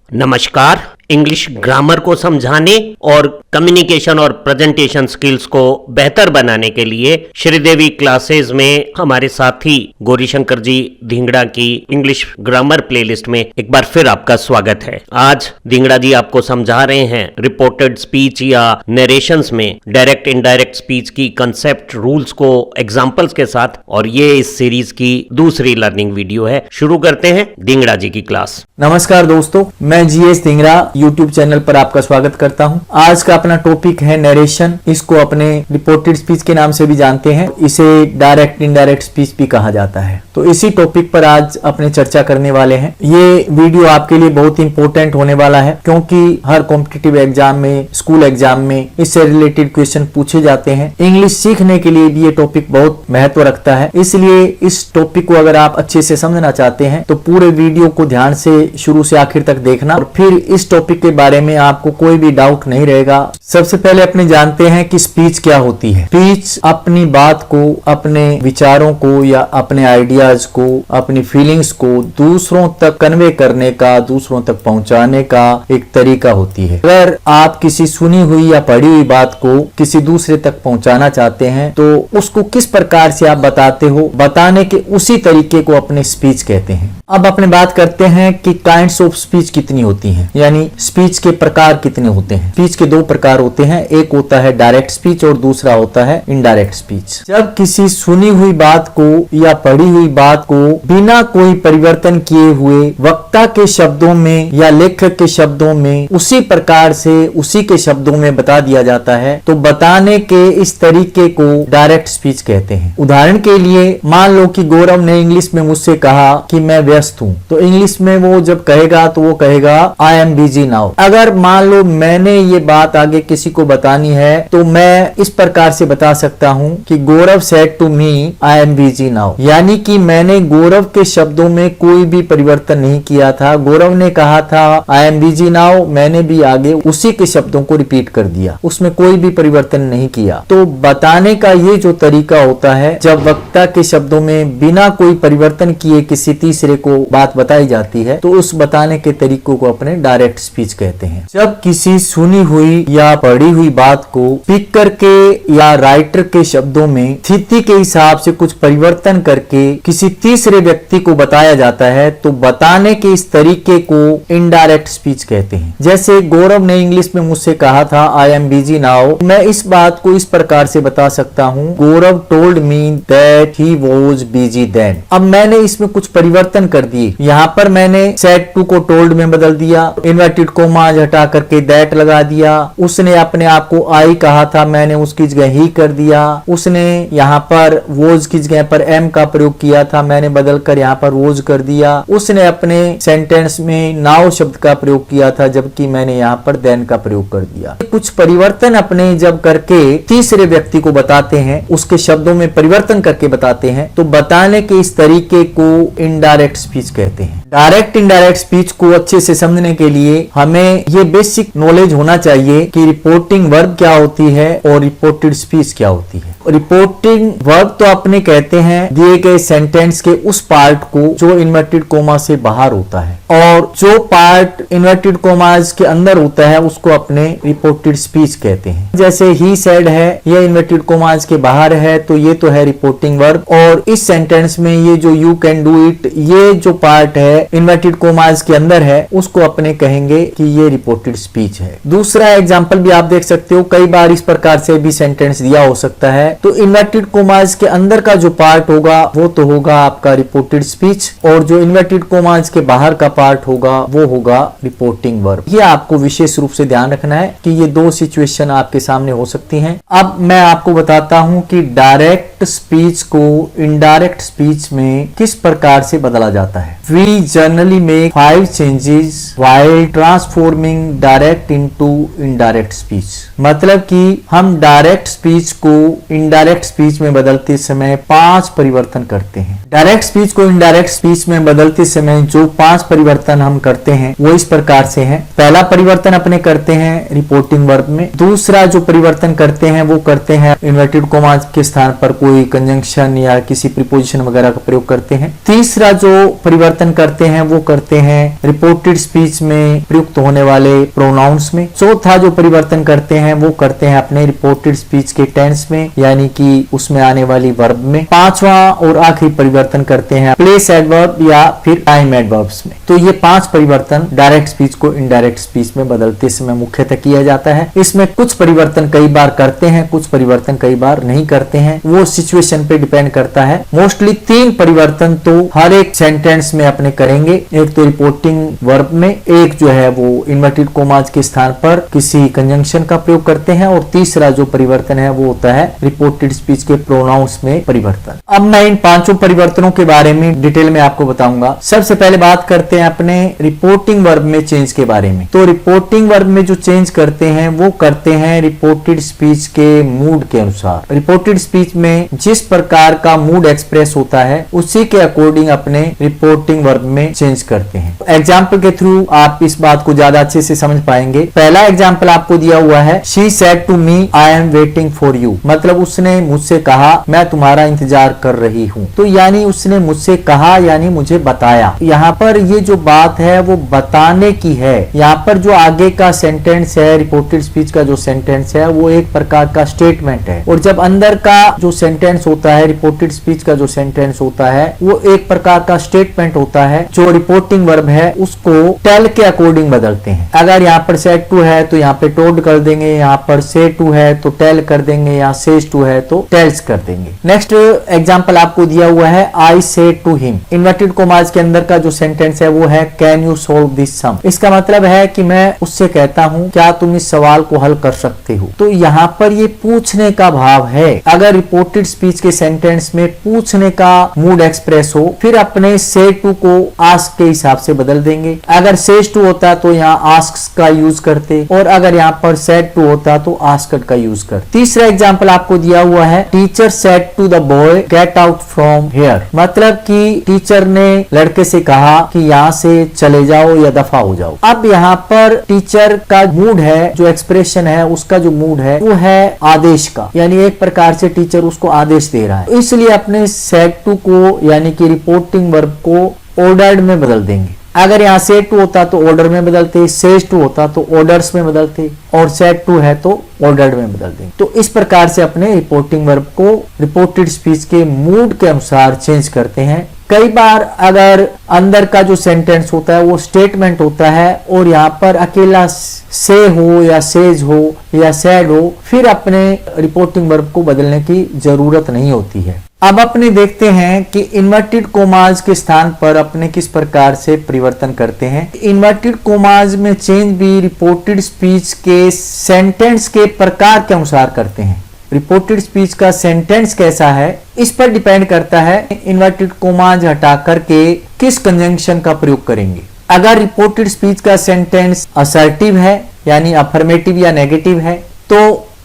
नमस्कार। English grammar को समझाने और कम्युनिकेशन और प्रेजेंटेशन स्किल्स को बेहतर बनाने के लिए श्रीदेवी क्लासेस में हमारे साथी गौरीशंकर जी धिंगड़ा की इंग्लिश ग्रामर प्लेलिस्ट में एक बार फिर आपका स्वागत है। आज धिंगड़ा जी आपको समझा रहे हैं रिपोर्टेड स्पीच या नरेशंस में डायरेक्ट इनडायरेक्ट स्पीच की कंसेप्ट रूल्स को एग्जांपल्स के साथ, और ये इस सीरीज की दूसरी लर्निंग वीडियो है। शुरू करते हैं धिंगड़ा जी की क्लास। नमस्कार दोस्तों, मैं जीएस धिंगड़ा यूट्यूब चैनल पर आपका स्वागत करता हूं। आज का अपना टॉपिक है नरेशन। इसको अपने रिपोर्टेड स्पीच के नाम से भी जानते हैं, इसे डायरेक्ट इनडायरेक्ट स्पीच भी कहा जाता है। तो इसी टॉपिक पर आज अपने चर्चा करने वाले हैं। ये वीडियो आपके लिए बहुत इंपॉर्टेंट होने वाला है, क्योंकि हर कॉम्पिटिटिव एग्जाम में, स्कूल एग्जाम में इससे रिलेटेड क्वेश्चन पूछे जाते हैं। इंग्लिश सीखने के लिए भी ये टॉपिक बहुत महत्व रखता है। इसलिए इस टॉपिक को अगर आप अच्छे से समझना चाहते हैं तो पूरे वीडियो को ध्यान से शुरू से आखिर तक देखना, और फिर इस टॉपिक के बारे में आपको कोई भी डाउट नहीं रहेगा। सबसे पहले अपने जानते हैं कि स्पीच क्या होती है। स्पीच अपनी बात को, अपने विचारों को या अपने आइडियाज को, अपनी फीलिंग्स को दूसरों तक कन्वे करने का, दूसरों तक पहुंचाने का एक तरीका होती है। अगर आप किसी सुनी हुई या पढ़ी हुई बात को किसी दूसरे तक पहुंचाना चाहते हैं तो उसको किस प्रकार से आप बताते हो, बताने के उसी तरीके को अपने स्पीच कहते हैं। अब अपने बात करते हैं कि काइंड्स ऑफ स्पीच कितनी होती हैं, यानी स्पीच के प्रकार कितने होते हैं। स्पीच के दो प्रकार होते हैं, एक होता है डायरेक्ट स्पीच और दूसरा होता है इनडायरेक्ट स्पीच। जब किसी सुनी हुई बात को या पढ़ी हुई बात को बिना कोई परिवर्तन किए हुए वक्ता के शब्दों में या लेखक के शब्दों में उसी प्रकार से उसी के शब्दों में बता दिया जाता है, तो बताने के इस तरीके को डायरेक्ट स्पीच कहते हैं। उदाहरण के लिए मान लो कि गौरव ने इंग्लिश में मुझसे कहा कि मैं व्यस्त हूँ, तो इंग्लिश में वो जब कहेगा तो वो कहेगा आई एम बिजी नाउ। अगर मान लो मैंने ये बात आगे किसी को बतानी है तो मैं इस प्रकार से बता सकता हूँ कि Gaurav said to me I am busy now, यानी कि मैंने गौरव के शब्दों में कोई भी परिवर्तन नहीं किया था। गौरव ने कहा था आई एम बिजी नाउ, मैंने भी आगे उसी के शब्दों को रिपीट कर दिया, उसमें कोई भी परिवर्तन नहीं किया। तो बताने का ये जो तरीका होता है, जब वक्ता के शब्दों में बिना कोई परिवर्तन किए किसी तीसरे को बात बताई जाती है, तो उस बताने के तरीकों को अपने डायरेक्ट स्पीच कहते हैं। जब किसी सुनी हुई या पढ़ी हुई बात को स्पीकर के या राइटर के शब्दों में स्थिति के हिसाब से कुछ परिवर्तन करके किसी तीसरे व्यक्ति को बताया जाता है, तो बताने के इस तरीके को इनडायरेक्ट स्पीच कहते हैं। जैसे गौरव ने इंग्लिश में मुझसे कहा था आई एम बिजी नाउ, मैं इस बात को इस प्रकार से बता सकता हूँ, Gaurav told me that he was busy then. अब मैंने इसमें कुछ परिवर्तन कर दिए। यहाँ पर मैंने सेड टू को टोल्ड में बदल दिया, इन्वर्टेड कोमा हटा करके दैट लगा दिया। उसने अपने आप को आई कहा था, मैंने उसकी जगह ही कर दिया। उसने यहाँ पर वोज की जगह पर एम का प्रयोग किया था, मैंने बदल कर यहाँ पर वोज कर दिया। उसने अपने सेंटेंस में नाउ शब्द का प्रयोग किया था, जबकि मैंने यहाँ पर देन का प्रयोग कर दिया। कुछ परिवर्तन अपने जब करके तीसरे व्यक्ति को बताते हैं, उसके शब्दों में परिवर्तन करके बताते हैं, तो बताने के इस तरीके को इनडायरेक्ट स्पीच कहते हैं। डायरेक्ट इनडायरेक्ट स्पीच को अच्छे से समझने के लिए हमें ये बेसिक नॉलेज होना चाहिए कि रिपोर्टिंग वर्ब क्या होती है और रिपोर्टेड स्पीच क्या होती है। रिपोर्टिंग वर्ब तो अपने कहते हैं दिए गए सेंटेंस के उस पार्ट को जो इन्वर्टेड कोमा से बाहर होता है, और जो पार्ट इन्वर्टेड कोमास के अंदर होता है उसको अपने रिपोर्टेड स्पीच कहते हैं। जैसे ही सेड है, ये इन्वर्टेड कोमास के बाहर है, तो ये तो है रिपोर्टिंग वर्ब। और इस सेंटेंस में ये जो यू कैन डू इट, ये जो पार्ट है इन्वर्टेड कोमास के अंदर है, उसको अपने कहेंगे कि ये रिपोर्टेड स्पीच है। दूसरा एग्जांपल भी आप देख सकते हो, कई बार इस प्रकार से भी सेंटेंस दिया हो सकता है। तो इन्वर्टेड कोमास के अंदर का जो पार्ट होगा वो तो होगा आपका रिपोर्टेड स्पीच, और जो इन्वर्टेड कोमास के बाहर का पार्ट होगा वो होगा रिपोर्टिंग वर्ब। ये आपको विशेष रूप से ध्यान रखना है कि ये दो सिचुएशन आपके सामने हो सकती हैं। अब मैं आपको बताता हूं कि डायरेक्ट स्पीच को इनडायरेक्ट स्पीच में किस प्रकार से बदला जाता है। We generally make 5 changes while transforming direct into indirect speech. मतलब कि हम डायरेक्ट स्पीच को इनडायरेक्ट स्पीच में बदलते समय 5 परिवर्तन करते हैं। डायरेक्ट स्पीच को इनडायरेक्ट स्पीच में बदलते समय जो 5 परिवर्तन हम करते हैं वो इस प्रकार से हैं। पहला परिवर्तन अपने करते हैं रिपोर्टिंग वर्ब में। दूसरा जो परिवर्तन करते हैं वो करते हैं इन्वर्टेड कोमा के स्थान पर कोई कंजंक्शन या किसी प्रीपोजिशन वगैरह का प्रयोग करते हैं। तीसरा जो परिवर्तन करते हैं वो करते हैं रिपोर्टेड स्पीच में प्रयुक्त होने वाले प्रोनाउंस में। चौथा जो परिवर्तन करते हैं वो करते हैं अपने रिपोर्टेड स्पीच के टेंस में, यानी कि उसमें आने वाली वर्ब में। पांचवा और आखिरी परिवर्तन करते हैं प्लेस एडवर्ब या फिर टाइम एडवर्ब्स में। तो ये 5 परिवर्तन डायरेक्ट स्पीच को इनडायरेक्ट स्पीच में बदलते समय मुख्यतः किया जाता है। इसमें कुछ परिवर्तन कई बार करते हैं, कुछ परिवर्तन कई बार नहीं करते हैं, वो सिचुएशन पे डिपेंड करता है। मोस्टली 3 परिवर्तन तो हर एक सेंटेंस में अपने करेंगे। एक तो रिपोर्टिंग वर्ब में, एक जो है वो इन्वर्टेड कोमाज के स्थान पर किसी कंजंक्शन का प्रयोग करते हैं, और तीसरा जो परिवर्तन है वो होता है रिपोर्टेड स्पीच के प्रोनाउंस में परिवर्तन। अब मैं इन 5 परिवर्तनों के बारे में डिटेल में आपको बताऊंगा। सबसे पहले बात करते हैं अपने रिपोर्टिंग वर्ब में चेंज के बारे में। तो रिपोर्टिंग वर्ब में जो चेंज करते हैं वो करते हैं रिपोर्टेड स्पीच के मूड के अनुसार। रिपोर्टेड स्पीच में जिस प्रकार का मूड एक्सप्रेस होता है उसी के अकॉर्डिंग अपने रिपोर्टिंग वर्ब में चेंज करते हैं। एग्जाम्पल के थ्रू आप इस बात को ज्यादा अच्छे से समझ पाएंगे। पहला एग्जाम्पल आपको दिया हुआ है, she said to me I am waiting for you, मतलब उसने मुझसे कहा मैं तुम्हारा इंतजार कर रही हूँ। तो यानी उसने मुझसे कहा यानी मुझे बताया। यहाँ पर ये जो बात है वो बताने की है। यहाँ पर जो आगे का सेंटेंस है, रिपोर्टेड स्पीच का जो सेंटेंस है वो एक प्रकार का स्टेटमेंट है, और जब अंदर का जो सेंटेंस होता है, रिपोर्टेड स्पीच का जो सेंटेंस होता है वो एक प्रकार का स्टेटमेंट होता है। जो रिपोर्टिंग वर्ब है उसको टेल के अकॉर्डिंग बदलते हैं। अगर यहाँ पर सेड टू है तो यहाँ पे टोल्ड कर देंगे, यहाँ पर से टू है तो टेल कर देंगे, यहाँ सेज टू है तो टेल्स कर देंगे। नेक्स्ट एग्जाम्पल आपको दिया हुआ है, I said to him. Inverted commas के अंदर का जो सेंटेंस है वो है can you solve this sum. इसका मतलब है कि मैं उससे कहता हूँ क्या तुम इस सवाल को हल कर सकते हो। तो यहाँ पर ये पूछने का भाव है। अगर रिपोर्टेड स्पीच के सेंटेंस में पूछने का मूड एक्सप्रेस हो फिर अपने से टू को आस्क के हिसाब से बदल देंगे। अगर सेज टू होता तो यहाँ आस्क का यूज करते, और अगर यहाँ पर सेड टू होता तो आस्क्ड का यूज करते। तीसरा एग्जाम्पल आपको दिया हुआ है, teacher said to the boy get out from here, मतलब कि टीचर ने लड़के से कहा कि यहाँ से चले जाओ या दफा हो जाओ। अब यहाँ पर टीचर का मूड है, जो एक्सप्रेशन है उसका जो मूड है वो है आदेश का, यानी एक प्रकार से टीचर उसको आदेश दे रहा है। इसलिए अपने सेड टू को यानी कि रिपोर्टिंग वर्ब को ऑर्डर्ड में बदल देंगे। अगर यहाँ सेड टू होता तो ऑर्डर में बदलते, सेज टू होता तो ऑर्डर्स में बदलते, और सेड टू है तो ऑर्डर्ड में बदल देंगे। तो इस प्रकार से अपने रिपोर्टिंग वर्ब को रिपोर्टेड स्पीच के मूड के अनुसार चेंज करते हैं। कई बार अगर अंदर का जो सेंटेंस होता है वो स्टेटमेंट होता है और यहाँ पर अकेला से हो या सेज हो या सैड हो, फिर अपने रिपोर्टिंग वर्ब को बदलने की जरूरत नहीं होती है। अब अपने देखते हैं कि इन्वर्टेड कोमाज के स्थान पर अपने किस प्रकार से परिवर्तन करते हैं। इन्वर्टेड कोमाज में चेंज भी रिपोर्टेड स्पीच के सेंटेंस के प्रकार के अनुसार करते हैं। रिपोर्टेड स्पीच का सेंटेंस कैसा है इस पर डिपेंड करता है इन्वर्टेड कोमाज हटा करके किस कंजंक्शन का प्रयोग करेंगे। अगर रिपोर्टेड स्पीच का सेंटेंस असर्टिव है यानी अफर्मेटिव या नेगेटिव है तो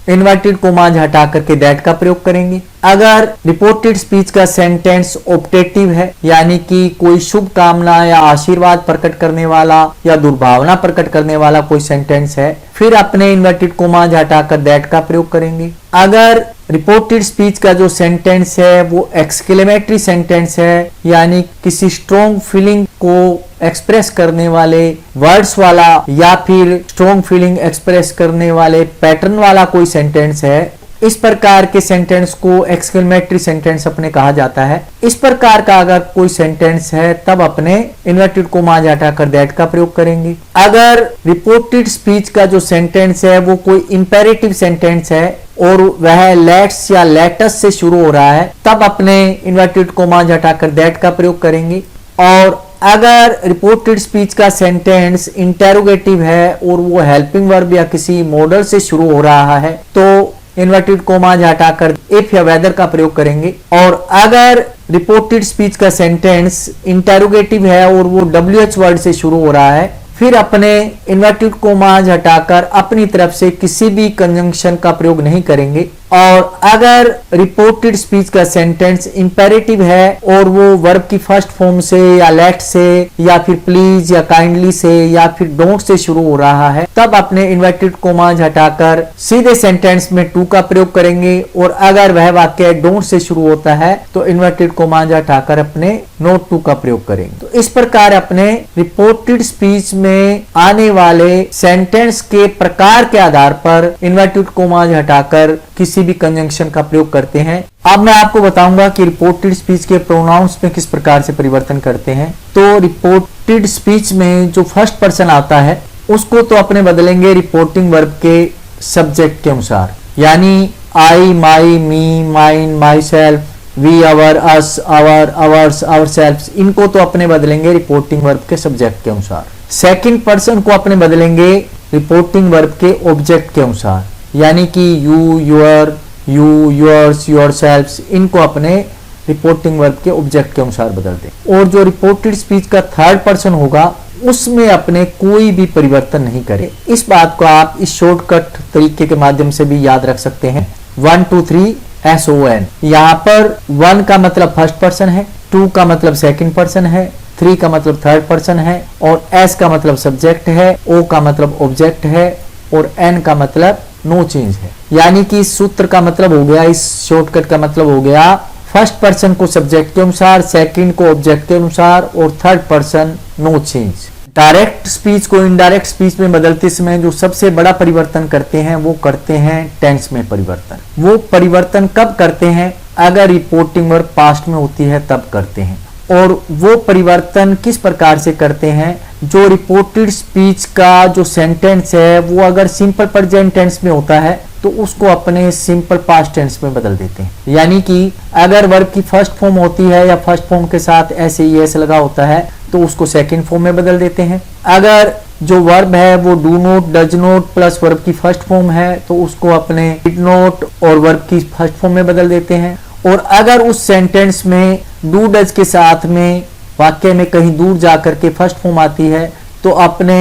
इन्वर्टेड कोमाज हटा करके दैट का प्रयोग करेंगे। अगर रिपोर्टेड स्पीच का सेंटेंस ऑप्टेटिव है यानी कि कोई शुभ कामना या आशीर्वाद प्रकट करने वाला या दुर्भावना प्रकट करने वाला कोई सेंटेंस है, फिर अपने इन्वर्टेड कोमाज हटाकर दैट का प्रयोग करेंगे। अगर रिपोर्टेड स्पीच का जो सेंटेंस है वो एक्सक्लेमेटरी सेंटेंस है यानी किसी स्ट्रॉन्ग फीलिंग को एक्सप्रेस करने वाले वर्ड्स वाला या फिर स्ट्रॉन्ग फीलिंग एक्सप्रेस करने वाले पैटर्न वाला कोई सेंटेंस है, इस प्रकार के सेंटेंस को एक्सक्लेमेटरी सेंटेंस अपने कहा जाता है। इस प्रकार का अगर कोई सेंटेंस है तब अपने इन्वर्टेड कोमाज हटाकर दैट का प्रयोग करेंगे। अगर रिपोर्टेड स्पीच का जो सेंटेंस है वो कोई इंपेरेटिव सेंटेंस है और वह लेट्स या लेटस से शुरू हो रहा है तब अपने इन्वर्टेड कोमाज हटाकर दैट का प्रयोग करेंगे। और अगर रिपोर्टेड स्पीच का सेंटेंस इंटेरोगेटिव है और वो हेल्पिंग वर्ब या किसी मॉडल से शुरू हो रहा है तो इन्वर्टेड कोमाज हटाकर इफ या वेदर का प्रयोग करेंगे। और अगर रिपोर्टेड स्पीच का सेंटेंस इंटेरोगेटिव है और वो WH वर्ड से शुरू हो रहा है फिर अपने इन्वर्टेड कोमाज हटाकर अपनी तरफ से किसी भी कंजंक्शन का प्रयोग नहीं करेंगे और अगर रिपोर्टेड स्पीच का सेंटेंस इंपेरेटिव है और वो वर्ब की फर्स्ट फॉर्म से या लेट से या फिर प्लीज या काइंडली से या फिर डोंट से शुरू हो रहा है, तब अपने इन्वर्टेड कोमाज हटाकर सीधे सेंटेंस में टू का प्रयोग करेंगे। और अगर वह वाक्य डोंट से शुरू होता है तो इन्वर्टेड कोमाज हटाकर अपने नोट टू का प्रयोग करेंगे। तो इस प्रकार अपने रिपोर्टेड स्पीच में आने वाले सेंटेंस के प्रकार के आधार पर इन्वर्टेड कोमाज हटाकर किसी भी कंजंक्शन का प्रयोग करते हैं। अब मैं आपको बताऊंगा कि रिपोर्टेड स्पीच के प्रोनाउंस में किस प्रकार से परिवर्तन करते हैं। तो रिपोर्टेड स्पीच में जो फर्स्ट पर्सन आता है उसको तो अपने बदलेंगे रिपोर्टिंग वर्ब के सब्जेक्ट के अनुसार, यानी I, my, me, mine, myself, we, our, us, our, ours, ourselves, इनको तो अपने बदलेंगे रिपोर्टिंग वर्ब के सब्जेक्ट के अनुसार। सेकंड पर्सन को अपने बदलेंगे रिपोर्टिंग वर्ब के ऑब्जेक्ट के अनुसार, यानी कि you, your, you, yours, yourselves, इनको अपने रिपोर्टिंग वर्ब के ऑब्जेक्ट के अनुसार बदल दें। और जो रिपोर्टेड स्पीच का थर्ड पर्सन होगा उसमें अपने कोई भी परिवर्तन नहीं करें। इस बात को आप इस शॉर्टकट तरीके के माध्यम से भी याद रख सकते हैं। 1 2 3 SON, यहाँ पर 1 का मतलब फर्स्ट पर्सन है, 2 का मतलब सेकंड पर्सन है, 3 का मतलब थर्ड पर्सन है और S का मतलब सब्जेक्ट है, O का मतलब ऑब्जेक्ट है और N का मतलब नो चेंज है। यानी कि इस सूत्र का मतलब हो गया, इस शॉर्टकट का मतलब हो गया, फर्स्ट पर्सन को सब्जेक्ट के अनुसार, सेकंड को ऑब्जेक्ट के अनुसार और third person no change. Direct speech को इनडायरेक्ट स्पीच में बदलते समय जो सबसे बड़ा परिवर्तन करते हैं वो करते हैं टेंस में परिवर्तन। वो परिवर्तन कब करते हैं? अगर रिपोर्टिंग वर्ब पास्ट में होती है तब करते हैं। और वो परिवर्तन किस प्रकार से करते हैं? जो रिपोर्टेड स्पीच का जो सेंटेंस है वो अगर सिंपल प्रेजेंट टेंस में होता है तो उसको अपने सिंपल पास्ट टेंस में बदल देते हैं। यानी कि अगर वर्ब की फर्स्ट फॉर्म होती है या फर्स्ट फॉर्म के साथ एस लगा होता है तो उसको सेकंड फॉर्म में बदल देते हैं। अगर जो वर्ब है वो do not, does not plus verb की फर्स्ट फॉर्म है तो उसको अपने डिड नॉट और वर्ब की फर्स्ट फॉर्म में बदल देते हैं। और अगर उस सेंटेंस में डू डज के साथ में वाक्य में कहीं दूर जाकर के फर्स्ट फॉर्म आती है तो अपने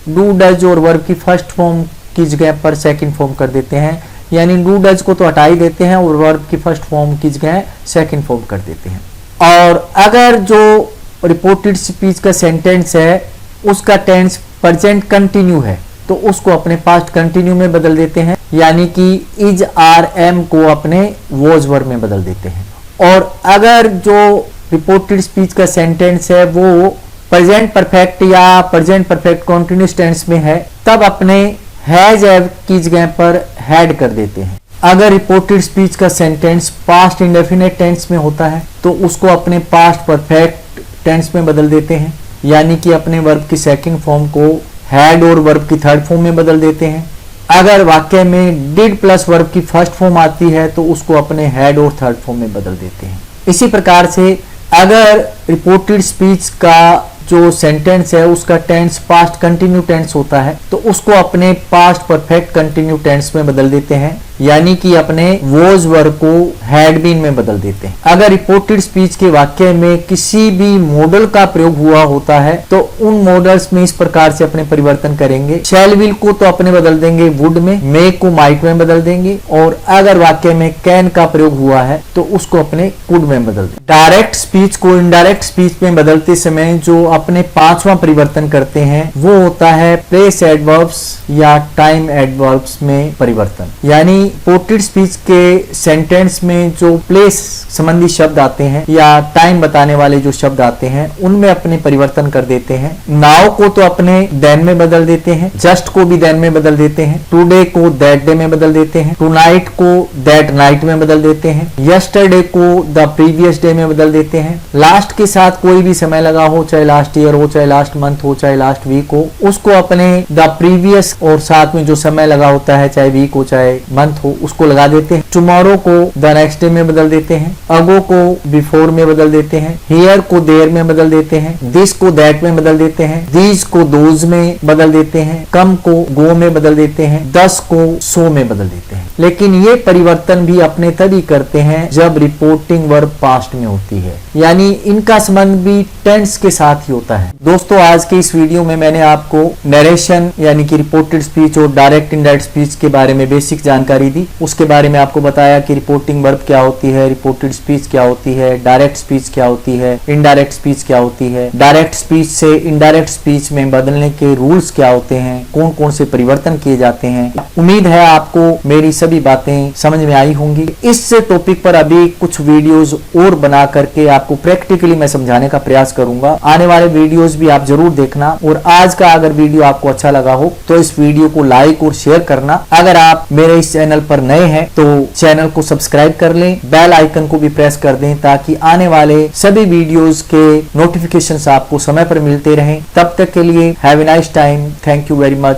डू डज और वर्ब की फर्स्ट फॉर्म की जगह पर सेकंड फॉर्म कर देते हैं। यानी डू डज को तो हटा ही देते हैं और वर्ब की फर्स्ट फॉर्म की जगह सेकंड फॉर्म कर देते हैं। और अगर जो रिपोर्टेड स्पीच का सेंटेंस है उसका टेंस प्रेजेंट कंटिन्यू है तो उसको अपने पास्ट कंटिन्यू में बदल देते हैं। यानी कि इज, आर, एम को अपने वॉज वर्ब में बदल देते हैं। और अगर जो रिपोर्टेड स्पीच का सेंटेंस है वो प्रेजेंट परफेक्ट या प्रेजेंट परफेक्ट कॉन्टिन्यूस टेंस में है तब अपने हैज, हैव की जगह पर हैड कर देते हैं। अगर रिपोर्टेड स्पीच का सेंटेंस पास्ट इंडेफिनिट टेंस में होता है तो उसको अपने पास्ट परफेक्ट टेंस में बदल देते हैं। यानी कि अपने वर्ब की सेकंड फॉर्म को हैड और वर्ब की थर्ड फॉर्म में बदल देते हैं। अगर वाक्य में डिड प्लस वर्ब की फर्स्ट फॉर्म आती है तो उसको अपने हैड और थर्ड फॉर्म में बदल देते हैं। इसी प्रकार से अगर रिपोर्टेड स्पीच का जो सेंटेंस है उसका टेंस पास्ट कंटिन्यू टेंस होता है तो उसको अपने पास्ट परफेक्ट कंटिन्यू टेंस में बदल देते हैं। यानी कि अपने वॉज वर्ब को हैड बीन में बदल देते हैं। अगर रिपोर्टेड स्पीच के वाक्य में किसी भी मॉडल का प्रयोग हुआ होता है तो उन मॉडल्स में इस प्रकार से अपने परिवर्तन करेंगे। शैल विल को तो अपने बदल देंगे वुड में, मे को माइट में बदल देंगे और अगर वाक्य में कैन का प्रयोग हुआ है तो उसको अपने कुड में बदल देंगे। डायरेक्ट स्पीच को इनडायरेक्ट स्पीच में बदलते समय जो अपने पांचवा परिवर्तन करते हैं वो होता है प्लेस एडवर्ब्स या टाइम एडवर्ब्स में परिवर्तन। यानी रिपोर्टेड स्पीच के सेंटेंस में जो प्लेस संबंधी शब्द आते हैं या टाइम बताने वाले जो शब्द आते हैं उनमें अपने परिवर्तन कर देते हैं। नाउ को तो अपने देन में बदल देते हैं, जस्ट को भी देन में बदल देते हैं, टुडे को दैट डे में बदल देते हैं, टुनाइट को दैट नाइट में बदल देते हैं, यस्टरडे को द प्रीवियस डे में बदल देते हैं। लास्ट के साथ कोई भी समय लगा हो, चाहे लास्ट ईयर हो, चाहे लास्ट मंथ हो, चाहे लास्ट वीक हो, उसको अपने द प्रीवियस और साथ में जो समय लगा होता है चाहे वीक हो चाहे मंथ हो उसको लगा देते हैं। टुमारो को द नेक्स्ट डे में बदल देते हैं, अगो को बिफोर में बदल देते हैं, हियर को देयर में बदल देते हैं, दिस को दैट में बदल देते हैं, दीज को दोज में बदल देते हैं, कम को गो में बदल देते हैं, दस को सो में बदल देते हैं। लेकिन ये परिवर्तन भी अपने तभी करते हैं जब रिपोर्टिंग वर्ब पास्ट में होती है, यानी इनका संबंध भी टेंस के साथ ही होता है। दोस्तों आज के इस वीडियो में मैंने आपको नरेशन यानी कि रिपोर्टेड स्पीच और डायरेक्ट इनडायरेक्ट स्पीच के बारे में बेसिक जानकारी दी। उसके बारे में आपको बताया कि रिपोर्टिंग वर्ब क्या होती है, रिपोर्टेड स्पीच क्या होती है, डायरेक्ट स्पीच क्या होती है, इनडायरेक्ट स्पीच क्या होती है, डायरेक्ट स्पीच से इनडायरेक्ट स्पीच में बदलने के रूल्स क्या होते हैं, कौन कौन से परिवर्तन किए जाते हैं। उम्मीद है आपको मेरी सभी बातें समझ में आई होंगी। इस टॉपिक पर अभी कुछ वीडियोस और बना करके आपको प्रैक्टिकली मैं समझाने का प्रयास करूंगा। आने वाले वीडियोस भी आप जरूर देखना, और आज का अगर वीडियो आपको अच्छा लगा हो तो इस वीडियो को लाइक और शेयर करना। अगर आप मेरे इस चैनल पर नए हैं तो चैनल को सब्सक्राइब कर लें, बेल आइकन को भी प्रेस कर दें ताकि आने वाले सभी वीडियोस के नोटिफिकेशंस आपको समय पर मिलते रहें। तब तक के लिए have a nice time. Thank you very much.